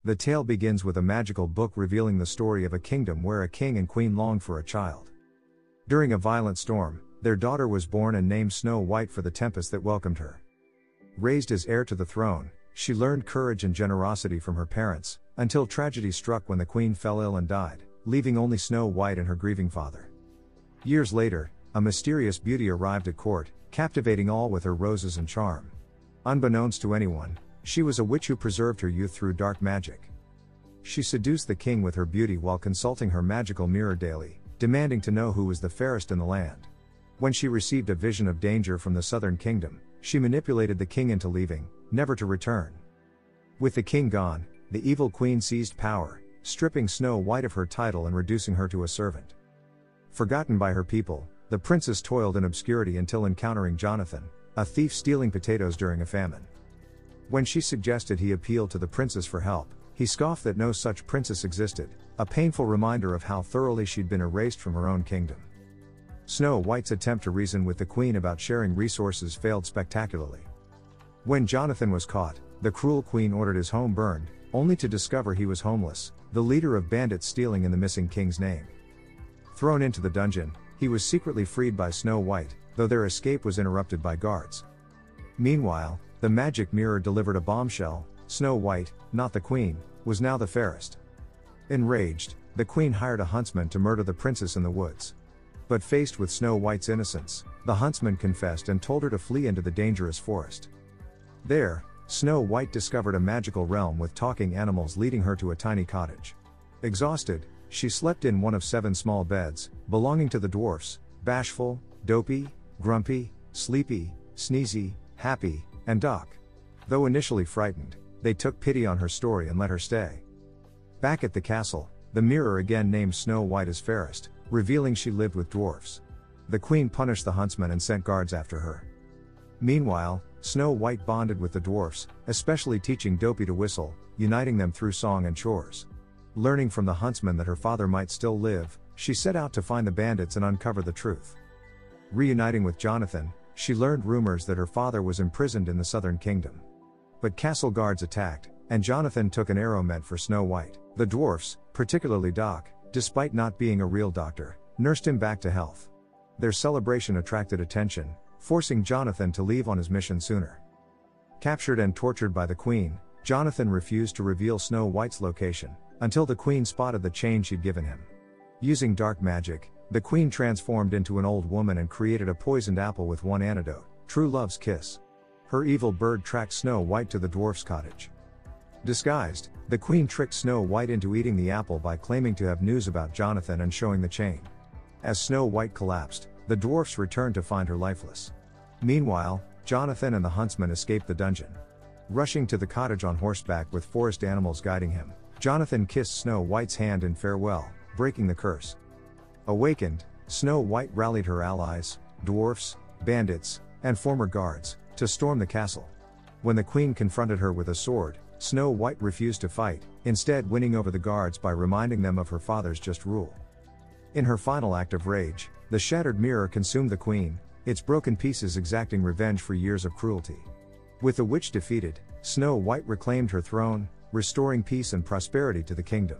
The tale begins with a magical book revealing the story of a kingdom where a king and queen longed for a child. During a violent storm, their daughter was born and named Snow White for the tempest that welcomed her. Raised as heir to the throne, she learned courage and generosity from her parents, until tragedy struck when the queen fell ill and died, leaving only Snow White and her grieving father. Years later, a mysterious beauty arrived at court, captivating all with her roses and charm. Unbeknownst to anyone, she was a witch who preserved her youth through dark magic. She seduced the king with her beauty while consulting her magical mirror daily, demanding to know who was the fairest in the land. When she received a vision of danger from the southern kingdom, she manipulated the king into leaving, never to return. With the king gone, the evil queen seized power, stripping Snow White of her title and reducing her to a servant. Forgotten by her people, the princess toiled in obscurity until encountering Jonathan, a thief stealing potatoes during a famine. When she suggested he appeal to the princess for help, he scoffed that no such princess existed, a painful reminder of how thoroughly she'd been erased from her own kingdom. Snow White's attempt to reason with the queen about sharing resources failed spectacularly. When Jonathan was caught, the cruel queen ordered his home burned, only to discover he was homeless, the leader of bandits stealing in the missing king's name. Thrown into the dungeon, he was secretly freed by Snow White, though their escape was interrupted by guards. Meanwhile, the magic mirror delivered a bombshell: Snow White, not the queen, was now the fairest. Enraged, the queen hired a huntsman to murder the princess in the woods. But faced with Snow White's innocence, the huntsman confessed and told her to flee into the dangerous forest. There, Snow White discovered a magical realm with talking animals leading her to a tiny cottage. Exhausted, she slept in one of 7 small beds, belonging to the dwarfs: Bashful, Dopey, Grumpy, Sleepy, Sneezy, Happy, and Doc. Though initially frightened, they took pity on her story and let her stay. Back at the castle, the mirror again named Snow White as fairest, revealing she lived with dwarfs. The queen punished the huntsman and sent guards after her. Meanwhile, Snow White bonded with the dwarfs, especially teaching Dopey to whistle, uniting them through song and chores. Learning from the huntsman that her father might still live, she set out to find the bandits and uncover the truth. Reuniting with Jonathan, she learned rumors that her father was imprisoned in the southern kingdom. But castle guards attacked, and Jonathan took an arrow meant for Snow White. The dwarfs, particularly Doc, despite not being a real doctor, nursed him back to health. Their celebration attracted attention, forcing Jonathan to leave on his mission sooner. Captured and tortured by the queen, Jonathan refused to reveal Snow White's location, until the queen spotted the chain she'd given him. Using dark magic, the queen transformed into an old woman and created a poisoned apple with one antidote: true love's kiss. Her evil bird tracked Snow White to the dwarf's cottage. Disguised, the queen tricked Snow White into eating the apple by claiming to have news about Jonathan and showing the chain. As Snow White collapsed, the dwarfs returned to find her lifeless. Meanwhile, Jonathan and the huntsman escaped the dungeon. Rushing to the cottage on horseback with forest animals guiding him, Jonathan kissed Snow White's hand in farewell, breaking the curse. Awakened, Snow White rallied her allies, dwarfs, bandits, and former guards, to storm the castle. When the queen confronted her with a sword, Snow White refused to fight, instead winning over the guards by reminding them of her father's just rule. In her final act of rage, the shattered mirror consumed the queen, its broken pieces exacting revenge for years of cruelty. With the witch defeated, Snow White reclaimed her throne, restoring peace and prosperity to the kingdom.